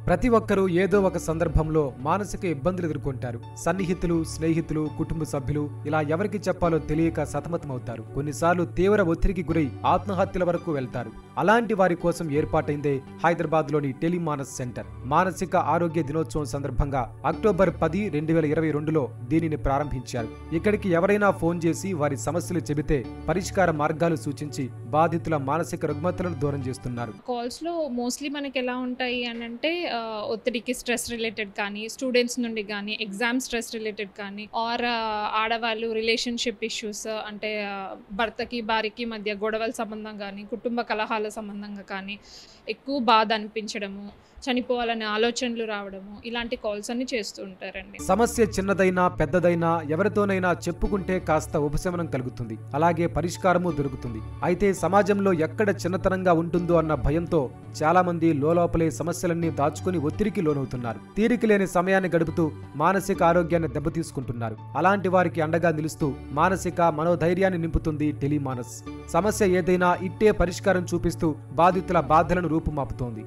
ప్రతి ఒక్కరూ ఏదో ఒక సందర్భంలో మానసిక ఇబ్బందులు ఎదుర్కొంటారు. సన్నిహితులు, స్నేహితులు, కుటుంబ సభ్యులు ఇలా ఎవరికి చెప్పాలో తెలియక సతమతమవుతారు. కొన్నిసార్లు తీవ్ర ఒత్తిడికి గురై ఆత్మహత్యల వరకు వెళ్తారు. అలాంటి వారి కోసం ఏర్పాటైందే హైదరాబాద్లోని టెలిమానస్ సెంటర్. మానసిక ఆరోగ్య దినోత్సవం సందర్భంగా అక్టోబర్ 10, 2022లో దీనిని ప్రారంభించారు. ఇక్కడికి ఎవరైనా ఫోన్ చేసి వారి సమస్యలు చెబితే పరిష్కార మార్గాలు సూచించి బాధితుల మానసిక రుగ్మతలను దూరం చేస్తున్నారు. కాల్స్ లో మోస్ట్లీ మనకి ఎలా ఉంటాయి అని అంటే ఒత్తిడికి స్ట్రెస్ రిలేటెడ్ కానీ, స్టూడెంట్స్ నుండి కానీ, ఎగ్జామ్ స్ట్రెస్ రిలేటెడ్ కానీ, ఆర్ ఆడవాళ్ళు రిలేషన్షిప్ ఇష్యూస్ అంటే భర్తకి భార్యకి మధ్య గొడవల సంబంధం కానీ, కుటుంబ కలహాల సంబంధంగా కానీ ఎక్కువ బాధ అనిపించడము, చనిపోవాలనే ఆలోచనలు రావడము, ఇలాంటి కాల్స్ అన్ని చేస్తూ ఉంటారండి. సమస్య చిన్నదైనా పెద్దదైనా ఎవరితోనైనా చెప్పుకుంటే కాస్త ఉపశమనం కలుగుతుంది, అలాగే పరిష్కారము దొరుకుతుంది. అయితే సమాజంలో ఎక్కడ చిన్నతనంగా ఉంటుందో అన్న భయంతో చాలా మంది లోపలే సమస్యలన్నీ దాచుకుని ఒత్తిడికి లోనవుతున్నారు. తీరిక లేని సమయాన్ని గడుపుతూ మానసిక ఆరోగ్యాన్ని దెబ్బతీసుకుంటున్నారు. అలాంటి వారికి అండగా నిలుస్తూ మానసిక మనోధైర్యాన్ని నింపుతుంది టెలిమానస్. సమస్య ఏదైనా ఇట్టే పరిష్కారం చూపిస్తూ బాధితుల బాధలను రూపుమాపుతోంది.